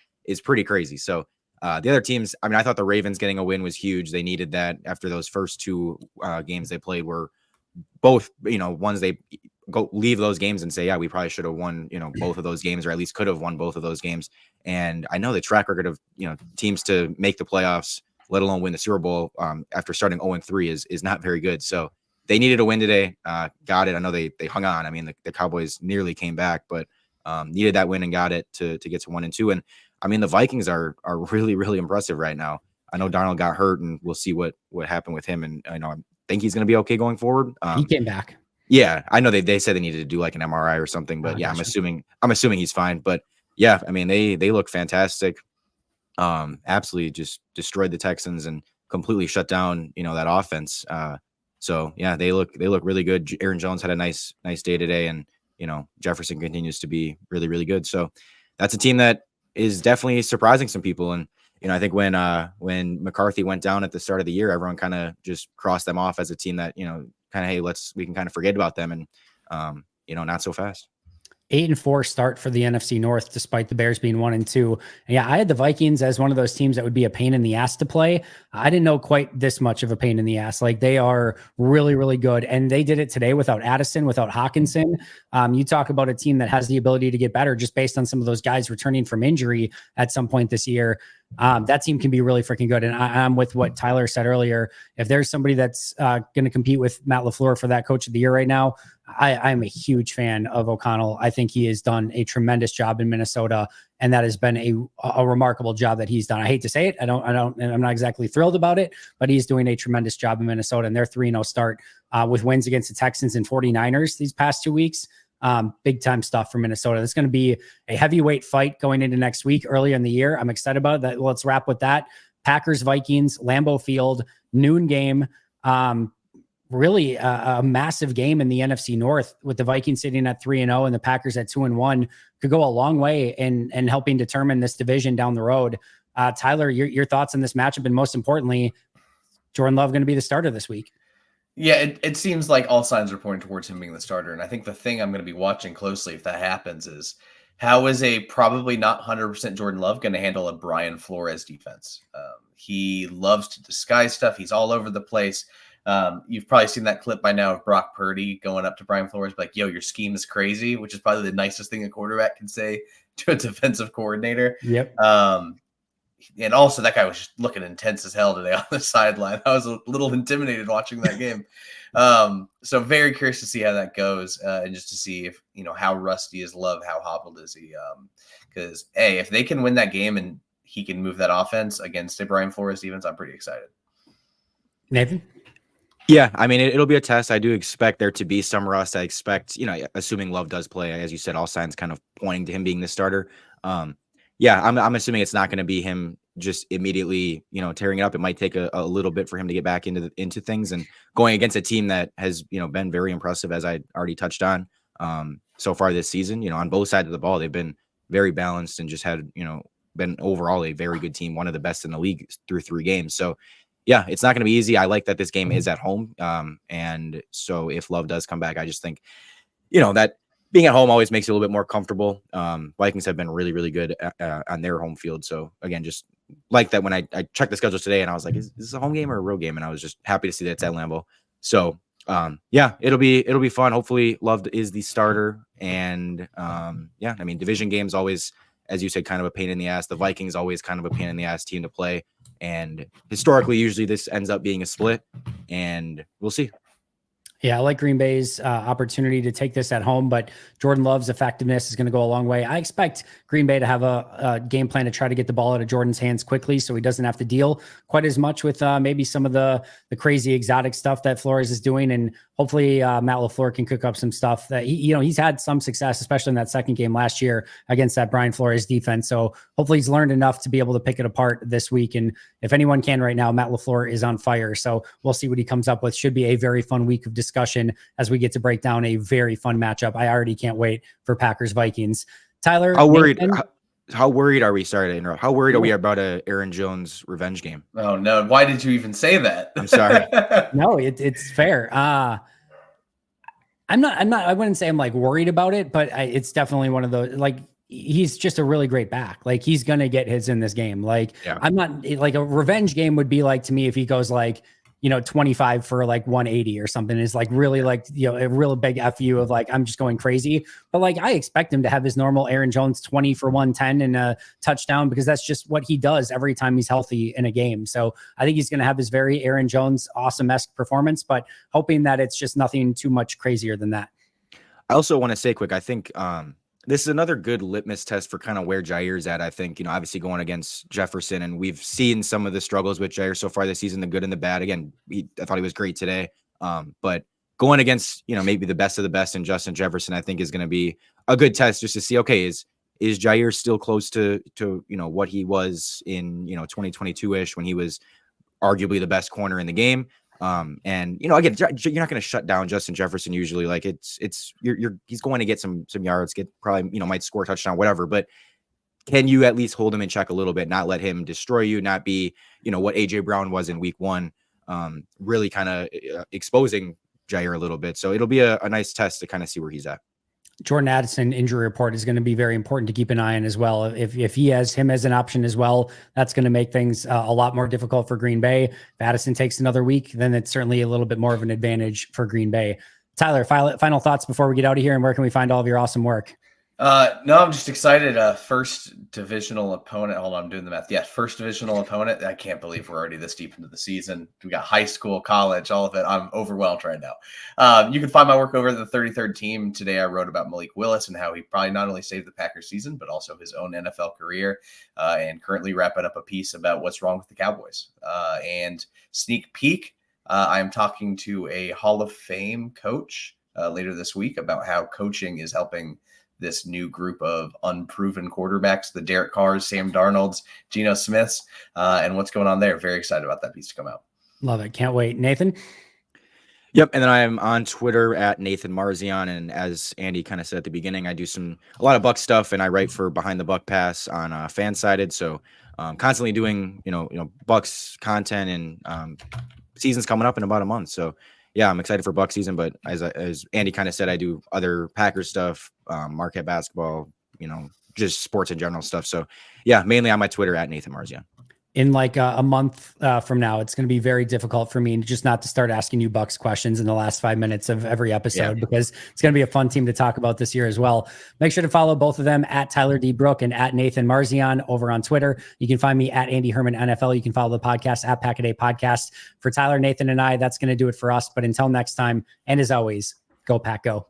pretty crazy. So the other teams, I mean, I thought the Ravens getting a win was huge. They needed that after those first 2 games they played were both, ones they go leave those games and say, yeah, we probably should have won, both of those games, or at least could have won both of those games. And I know the track record of, teams to make the playoffs, let alone win the Super Bowl after starting 0-3 is not very good. So they needed a win today. Got it. I know they hung on. I mean, the Cowboys nearly came back, but needed that win and got it to get to 1-2. And I mean, the Vikings are really, really impressive right now. I know Darnold got hurt, and we'll see what happened with him. And I think he's going to be okay going forward. He came back. Yeah, I know they said they needed to do like an MRI or something, but yeah, gotcha. I'm assuming he's fine. But yeah, I mean, they look fantastic. Absolutely just destroyed the Texans and completely shut down, that offense. So yeah, they look really good. Aaron Jones had a nice day today, and Jefferson continues to be really, really good. So that's a team that is definitely surprising some people. And I think when McCarthy went down at the start of the year, everyone kind of just crossed them off as a team that kind of, hey, we can kind of forget about them, and not so fast. 8-4 start for the NFC North, despite the Bears being 1-2. And yeah, I had the Vikings as one of those teams that would be a pain in the ass to play. I didn't know quite this much of a pain in the ass. Like, they are really, really good. And they did it today without Addison, without Hawkinson. You talk about a team that has the ability to get better just based on some of those guys returning from injury at some point this year. That team can be really freaking good. And I'm with what Tyler said earlier. If there's somebody that's going to compete with Matt LaFleur for that coach of the year right now, I'm a huge fan of O'Connell. I think he has done a tremendous job in Minnesota, and that has been a remarkable job that he's done. I hate to say it. I'm not exactly thrilled about it, but he's doing a tremendous job in Minnesota, and their 3-0 start with wins against the Texans and 49ers these past 2 weeks. Big time stuff for Minnesota. That's going to be a heavyweight fight going into next week, earlier in the year. I'm excited about that. Let's wrap with that. Packers, Vikings, Lambeau Field, noon game. Really a massive game in the NFC North, with the Vikings sitting at 3-0 and the Packers at 2-1. Could go a long way in helping determine this division down the road. Tyler, your thoughts on this matchup, and most importantly, Jordan Love going to be the starter this week? Yeah, it seems like all signs are pointing towards him being the starter. And I think the thing I'm going to be watching closely if that happens is, how is a probably not 100% Jordan Love going to handle a Brian Flores defense? He loves to disguise stuff. He's all over the place. You've probably seen that clip by now of Brock Purdy going up to Brian Flores like, yo, your scheme is crazy, which is probably the nicest thing a quarterback can say to a defensive coordinator. Yep. And also, that guy was just looking intense as hell today on the sideline. I was a little intimidated watching that game. So very curious to see how that goes, and just to see if, how rusty is Love, how hobbled is he? Because, if they can win that game and he can move that offense against a Brian Flores defense, I'm pretty excited. Nathan? Yeah, I mean, it'll be a test. I do expect there to be some rust. I expect, assuming Love does play, as you said, all signs kind of pointing to him being the starter. Yeah, I'm assuming it's not going to be him just immediately, tearing it up. It might take a little bit for him to get back into things, and going against a team that has, been very impressive, as I already touched on, so far this season. On both sides of the ball, they've been very balanced and just had, been overall a very good team, one of the best in the league through 3 games. So yeah, it's not going to be easy. I like that this game is at home. And so if Love does come back, I just think, that being at home always makes you a little bit more comfortable. Vikings have been really, really good on their home field. So again, just like that when I checked the schedule today and I was like, is this a home game or a road game? And I was just happy to see that it's at Lambeau. So yeah, it'll be fun. Hopefully Love is the starter. And yeah, I mean, division games always, as you said, kind of a pain in the ass. The Vikings always kind of a pain in the ass team to play. And historically, usually this ends up being a split, and we'll see. Yeah, I like Green Bay's opportunity to take this at home, but Jordan Love's effectiveness is going to go a long way. I expect Green Bay to have a game plan to try to get the ball out of Jordan's hands quickly so he doesn't have to deal quite as much with maybe some of the crazy exotic stuff that Flores is doing. And hopefully Matt LaFleur can cook up some stuff that he's had some success, especially in that second game last year against that Brian Flores defense. So hopefully he's learned enough to be able to pick it apart this week. And if anyone can right now, Matt LaFleur is on fire. So we'll see what he comes up with. Should be a very fun week of discussion as we get to break down a very fun matchup. I already can't wait for Packers Vikings. Tyler, how worried are we? Sorry to interrupt. How worried are we about a Aaron Jones revenge game? Oh no! Why did you even say that? I'm sorry. No, it's fair. I'm not. I wouldn't say I'm like worried about it, but it's definitely one of those. Like, he's just a really great back. Like, he's gonna get hits in this game. Like, yeah. I'm not like a revenge game would be like to me if he goes like 25 for like 180 or something is like really like, a real big FU of like, I'm just going crazy. But like, I expect him to have his normal Aaron Jones 20 for 110 and a touchdown because that's just what he does every time he's healthy in a game. So I think he's going to have his very Aaron Jones awesome-esque performance, but hoping that it's just nothing too much crazier than that. I also want to say quick, I think, this is another good litmus test for kind of where Jair's at. I think, obviously going against Jefferson, and we've seen some of the struggles with Jair so far this season, the good and the bad. Again, I thought he was great today. But going against, maybe the best of the best in Justin Jefferson, I think is going to be a good test just to see, okay, is Jair still close to what he was in, 2022-ish when he was arguably the best corner in the game. And again, you're not going to shut down Justin Jefferson usually. Like he's going to get some yards, get probably, might score a touchdown, whatever, but can you at least hold him in check a little bit, not let him destroy you, not be, what AJ Brown was in week 1, really kind of exposing Jair a little bit. So it'll be a nice test to kind of see where he's at. Jordan Addison injury report is going to be very important to keep an eye on as well. If he has him as an option as well, that's going to make things a lot more difficult for Green Bay. If Addison takes another week, then it's certainly a little bit more of an advantage for Green Bay. Tyler, final thoughts before we get out of here, and where can we find all of your awesome work? No, I'm just excited. First divisional opponent. Hold on, I'm doing the math. Yeah, first divisional opponent. I can't believe we're already this deep into the season. We got high school, college, all of it. I'm overwhelmed right now. You can find my work over at the 33rd Team. Today I wrote about Malik Willis and how he probably not only saved the Packers season, but also his own NFL career, and currently wrapping up a piece about what's wrong with the Cowboys. And sneak peek, I'm talking to a Hall of Fame coach later this week about how coaching is helping this new group of unproven quarterbacks, the Derek Carrs, Sam Darnolds, Geno Smiths, and what's going on there. Very excited about that piece to come out. Love it. Can't wait. Nathan? Yep. And then I am on Twitter at Nathan Marzion. And as Andy kind of said at the beginning, I do a lot of Buck stuff, and I write for Behind the Buck Pass on Fansided. So constantly doing, Bucks content, and season's coming up in about a month. So yeah, I'm excited for Buck season, but as Andy kind of said, I do other Packers stuff, Marquette basketball, just sports in general stuff. So yeah, mainly on my Twitter at Nathan Marzion. In like a month from now, it's going to be very difficult for me just not to start asking you Bucks questions in the last 5 minutes of every episode, because it's going to be a fun team to talk about this year as well. Make sure to follow both of them at Tyler D. Brook and at Nathan Marzion over on Twitter. You can find me at Andy Herman NFL. You can follow the podcast at Pack a Day Podcast. For Tyler, Nathan, and I, that's going to do it for us. But until next time, and as always, go Pack Go.